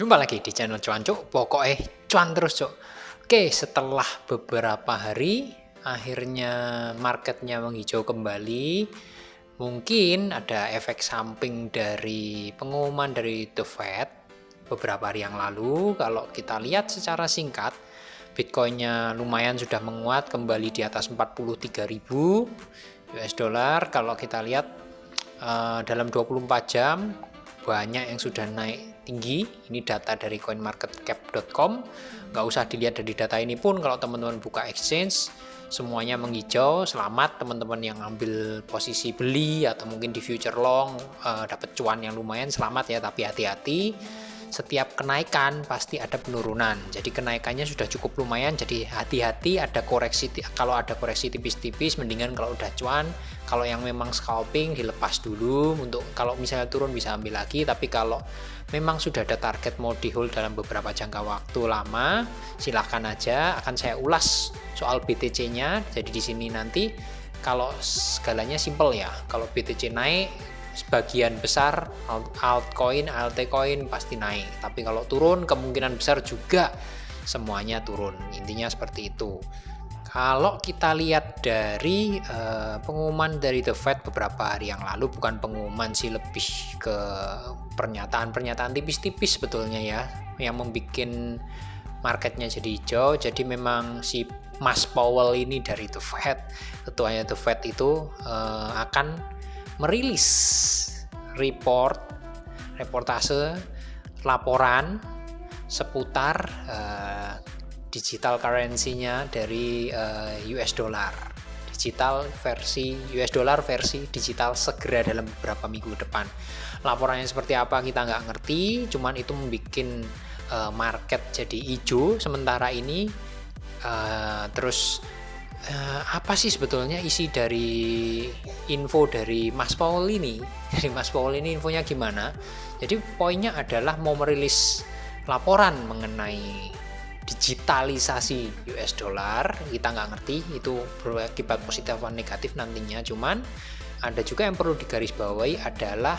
Jumpa lagi di channel Cuan Cuk, pokoknya cuan terus Cuk. Oke, setelah beberapa hari akhirnya marketnya menghijau kembali. Mungkin ada efek samping dari pengumuman dari The Fed beberapa hari yang lalu. Kalau kita lihat secara singkat, Bitcoinnya lumayan sudah menguat kembali di atas 43.000 US dollar. Kalau kita lihat dalam 24 jam banyak yang sudah naik tinggi. Ini data dari coinmarketcap.com. Nggak usah dilihat dari data ini pun, kalau teman-teman buka exchange semuanya menghijau. Selamat teman-teman yang ambil posisi beli atau mungkin di future long dapat cuan yang lumayan, selamat ya. Tapi hati-hati, setiap kenaikan pasti ada penurunan. Jadi kenaikannya sudah cukup lumayan, jadi hati-hati ada koreksi. Kalau ada koreksi tipis-tipis mendingan kalau udah cuan. Kalau yang memang scalping dilepas dulu, untuk kalau misalnya turun bisa ambil lagi. Tapi kalau memang sudah ada target mau di hold dalam beberapa jangka waktu lama, silahkan aja. Akan saya ulas soal BTC-nya. Jadi di sini nanti kalau segalanya simple ya. Kalau BTC naik, sebagian besar altcoin, altcoin pasti naik. Tapi kalau turun, kemungkinan besar juga semuanya turun. Intinya seperti itu. Kalau kita lihat dari pengumuman dari The Fed beberapa hari yang lalu, bukan pengumuman sih, lebih ke pernyataan-pernyataan tipis-tipis sebetulnya ya, yang membuat marketnya jadi hijau. Jadi memang si Mas Powell ini dari The Fed, ketuanya The Fed itu akan merilis reportase laporan seputar digital currency-nya dari US dollar. Digital versi US dollar versi digital segera dalam beberapa minggu depan. Laporannya seperti apa kita nggak ngerti, cuman itu membuat market jadi hijau sementara ini. Terus apa sih sebetulnya isi dari info dari Mas Powell ini? Dari Mas Powell ini infonya gimana? Jadi poinnya adalah mau merilis laporan mengenai digitalisasi US dollar. Kita nggak ngerti itu berakibat positif atau negatif nantinya. Cuman ada juga yang perlu digarisbawahi adalah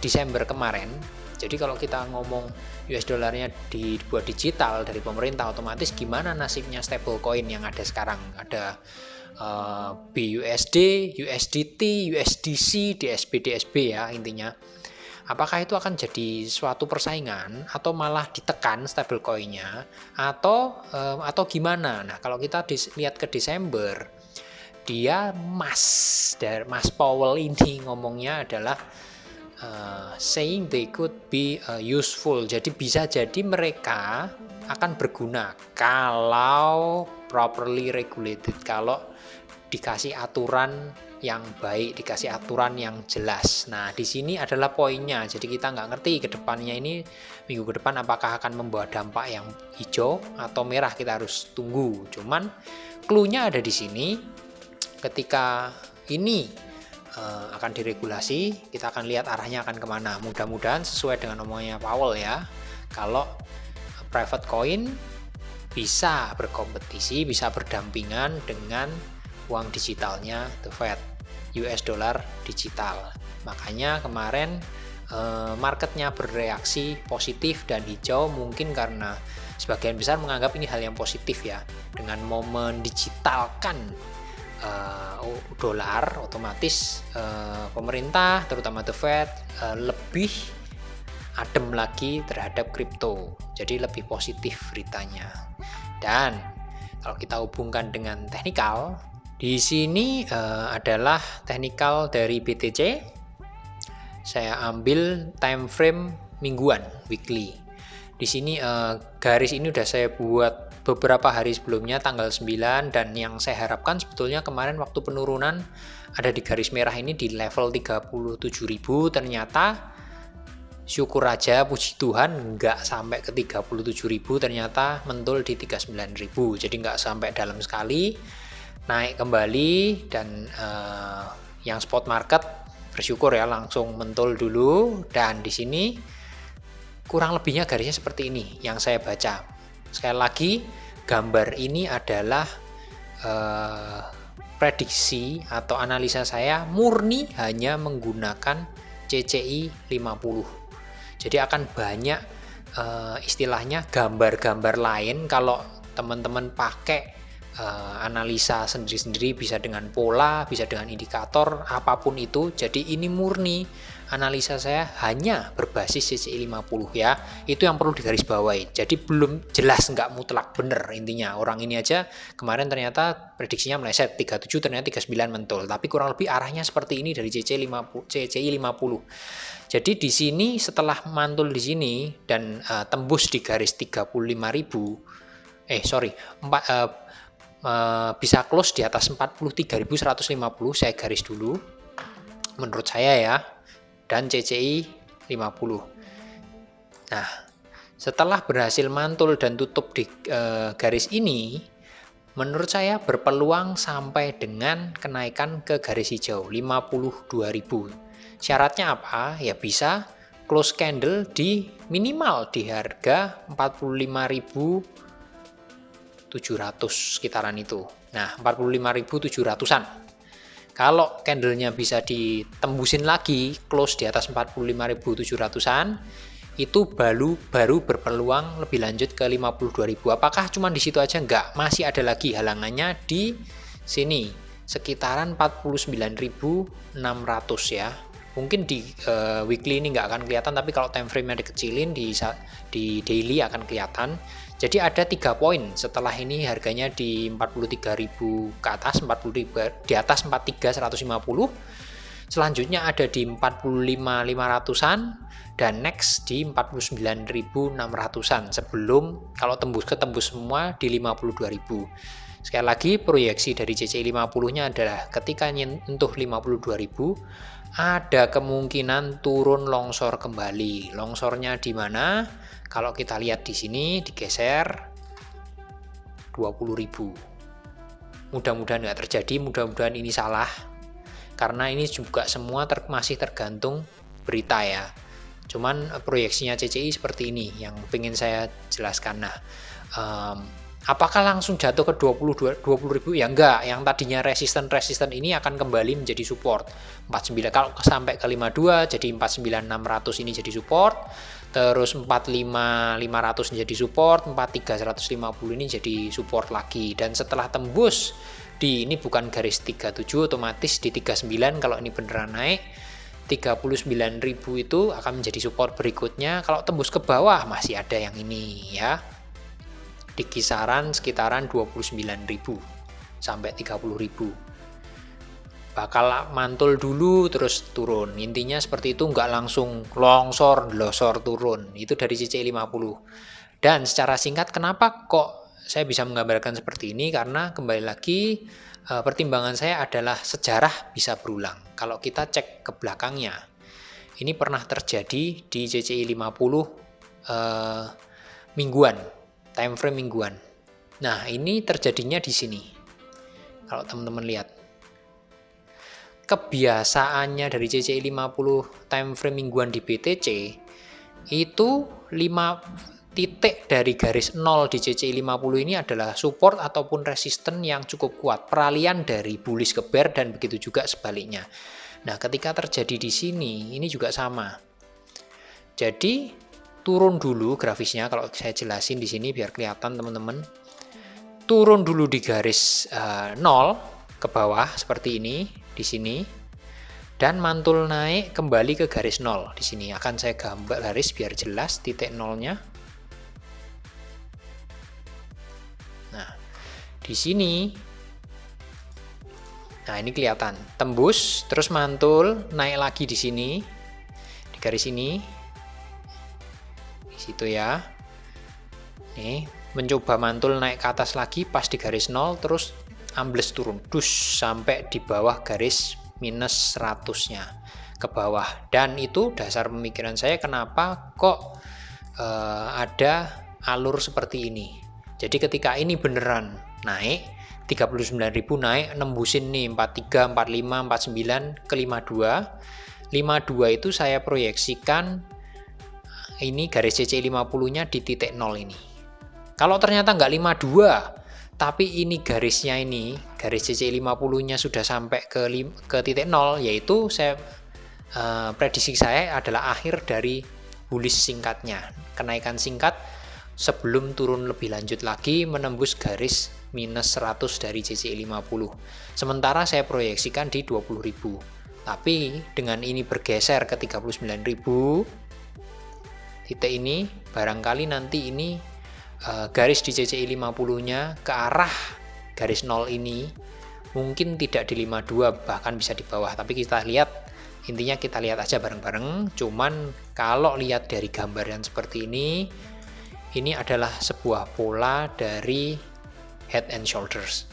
Desember kemarin. Jadi kalau kita ngomong US dollarnya dibuat digital dari pemerintah, otomatis gimana nasibnya stablecoin yang ada sekarang? Ada BUSD, USDT, USDC, DSB, DSB ya intinya. Apakah itu akan jadi suatu persaingan atau malah ditekan stablecoinnya atau gimana? Nah, kalau kita lihat ke Desember, dia Mas Powell ini ngomongnya adalah saying they could be useful. Jadi bisa jadi mereka akan berguna kalau properly regulated, kalau dikasih aturan yang baik, dikasih aturan yang jelas. Nah, di sini adalah poinnya. Jadi kita nggak ngerti ke depannya ini, minggu ke depan apakah akan membawa dampak yang hijau atau merah, kita harus tunggu. Cuman clue-nya ada di sini. Ketika ini akan diregulasi, kita akan lihat arahnya akan kemana. Mudah-mudahan sesuai dengan omongannya Powell ya. Kalau private coin bisa berkompetisi, bisa berdampingan dengan uang digitalnya The Fed, US dollar digital. Makanya kemarin marketnya bereaksi positif dan hijau, mungkin karena sebagian besar menganggap ini hal yang positif ya. Dengan momen digitalkan dolar, otomatis pemerintah terutama The Fed lebih adem lagi terhadap kripto. Jadi lebih positif beritanya. Dan kalau kita hubungkan dengan teknikal, di sini adalah teknikal dari BTC. Saya ambil time frame mingguan, weekly. Di sini garis ini udah saya buat beberapa hari sebelumnya, tanggal 9, dan yang saya harapkan sebetulnya kemarin waktu penurunan ada di garis merah ini di level 37.000, ternyata syukur aja, puji Tuhan nggak sampai ke 37.000, ternyata mentul di 39.000. Jadi nggak sampai dalam sekali, naik kembali. Dan yang spot market bersyukur ya langsung mentul dulu. Dan di sini kurang lebihnya garisnya seperti ini yang saya baca. Sekali lagi, gambar ini adalah prediksi atau analisa saya murni hanya menggunakan CCI 50. Jadi akan banyak istilahnya gambar-gambar lain. Kalau teman-teman pakai analisa sendiri-sendiri, bisa dengan pola, bisa dengan indikator, apapun itu. Jadi ini murni analisa saya hanya berbasis CCI 50 ya. Itu yang perlu digarisbawahi. Jadi belum jelas, nggak mutlak bener intinya. Orang ini aja kemarin ternyata prediksinya meleset 37, ternyata 39 mentul. Tapi kurang lebih arahnya seperti ini dari CCI 50. Jadi di sini setelah mantul di sini dan tembus di garis 35.000, bisa close di atas 43.150, saya garis dulu menurut saya ya, dan CCI 50. Nah, setelah berhasil mantul dan tutup di garis ini, menurut saya berpeluang sampai dengan kenaikan ke garis hijau 52.000. Syaratnya apa? Ya bisa close candle di minimal di harga 45.700 sekitaran itu. Nah, 45.700-an. Kalau candlenya bisa ditembusin lagi, close di atas 45.700-an, itu baru berpeluang lebih lanjut ke 52.000. Apakah cuma di situ aja? Enggak, masih ada lagi halangannya di sini, sekitaran 49.600 ya. Mungkin di weekly ini nggak akan kelihatan, tapi kalau time frame-nya dikecilin di daily akan kelihatan. Jadi ada 3 poin setelah ini harganya di 43.000 ke atas, 43 di atas 43.150. Selanjutnya ada di 45.500-an dan next di 49.600-an sebelum kalau tembus semua di 52.000. Sekali lagi proyeksi dari CCI 50-nya adalah ketika nyentuh 52.000 ada kemungkinan turun longsor kembali. Longsornya di mana? Kalau kita lihat di sini digeser 20.000. Mudah-mudahan nggak terjadi, mudah-mudahan ini salah. Karena ini juga semua masih tergantung berita ya. Cuman proyeksinya CCI seperti ini yang pengen saya jelaskan. Nah, apakah langsung jatuh ke 20.000? Ya enggak, yang tadinya resisten ini akan kembali menjadi support. 49 kalau sampai ke 52 jadi 49.600 ini jadi support. Terus 45.500 jadi support, 43.150 ini jadi support lagi. Dan setelah tembus di ini bukan garis 37, otomatis di 39 kalau ini beneran naik 39.000 itu akan menjadi support berikutnya. Kalau tembus ke bawah masih ada yang ini ya, di kisaran sekitaran 29.000 sampai 30.000. Bakal mantul dulu terus turun. Intinya seperti itu, nggak langsung losor turun. Itu dari CCI 50. Dan secara singkat kenapa kok saya bisa menggambarkan seperti ini? Karena kembali lagi pertimbangan saya adalah sejarah bisa berulang. Kalau kita cek ke belakangnya, ini pernah terjadi di CCI 50 mingguan, time frame mingguan. Nah, ini terjadinya di sini. Kalau teman-teman lihat, kebiasaannya dari CCI 50 time frame mingguan di BTC itu 5 titik dari garis 0 di CCI 50 ini adalah support ataupun resisten yang cukup kuat, peralihan dari bullish ke bear dan begitu juga sebaliknya. Nah, ketika terjadi di sini ini juga sama. Jadi turun dulu grafisnya, kalau saya jelasin di sini biar kelihatan teman-teman. Turun dulu di garis 0 ke bawah seperti ini di sini, dan mantul naik kembali ke garis 0 di sini. Akan saya gambar garis biar jelas titik nolnya. Nah, di sini, nah ini kelihatan tembus, terus mantul naik lagi di sini, di garis ini, di situ ya. Nih, mencoba mantul naik ke atas lagi pas di garis 0, terus ambles turun sampai di bawah garis minus 100-nya ke bawah. Dan itu dasar pemikiran saya kenapa kok ada alur seperti ini. Jadi ketika ini beneran naik 39.000, naik nembusin nih 43, 45, 49 ke 52. 52 itu saya proyeksikan ini garis CCI 50-nya di titik 0 ini. Kalau ternyata nggak 52, tapi ini garisnya ini, garis CCI 50-nya sudah sampai ke titik 0, yaitu saya prediksi saya adalah akhir dari bullish singkatnya, kenaikan singkat sebelum turun lebih lanjut lagi menembus garis minus 100 dari CCI 50. Sementara saya proyeksikan di 20.000. Tapi dengan ini bergeser ke 39.000 titik ini, barangkali nanti ini garis di CCI 50-nya ke arah garis 0 ini mungkin tidak di 52, bahkan bisa di bawah. Tapi kita lihat, intinya kita lihat aja bareng-bareng. Cuman kalau lihat dari gambaran seperti ini adalah sebuah pola dari Head and Shoulders.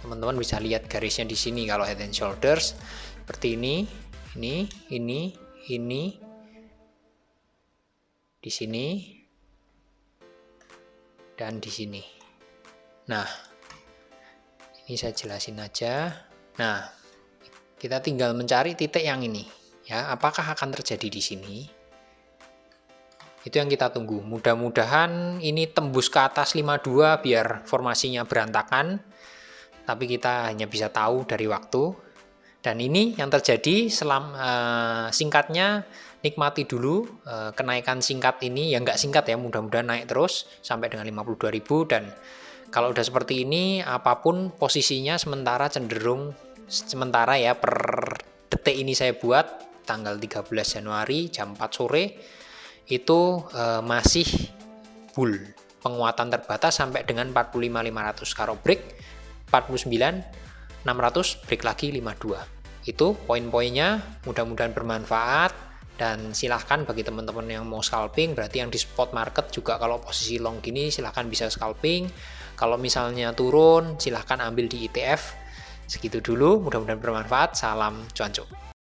Teman-teman bisa lihat garisnya di sini. Kalau Head and Shoulders seperti ini, di sini, dan di sini. Nah, ini saya jelasin aja. Nah, kita tinggal mencari titik yang ini, ya. Apakah akan terjadi di sini? Itu yang kita tunggu. Mudah-mudahan ini tembus ke atas 52 biar formasinya berantakan. Tapi kita hanya bisa tahu dari waktu. Dan ini yang terjadi singkatnya, nikmati dulu kenaikan singkat ini. Ya nggak singkat ya, mudah-mudahan naik terus sampai dengan 52.000. Dan kalau udah seperti ini, apapun posisinya sementara ya, per detik ini saya buat tanggal 13 Januari jam 4 sore itu masih bull, penguatan terbatas sampai dengan 45.500. Kalau break 49.600, break lagi 52. Itu poin-poinnya, mudah-mudahan bermanfaat. Dan silahkan bagi teman-teman yang mau scalping, berarti yang di spot market juga kalau posisi long gini silahkan bisa scalping. Kalau misalnya turun, silahkan ambil di ETF. Segitu dulu, mudah-mudahan bermanfaat. Salam cuanco.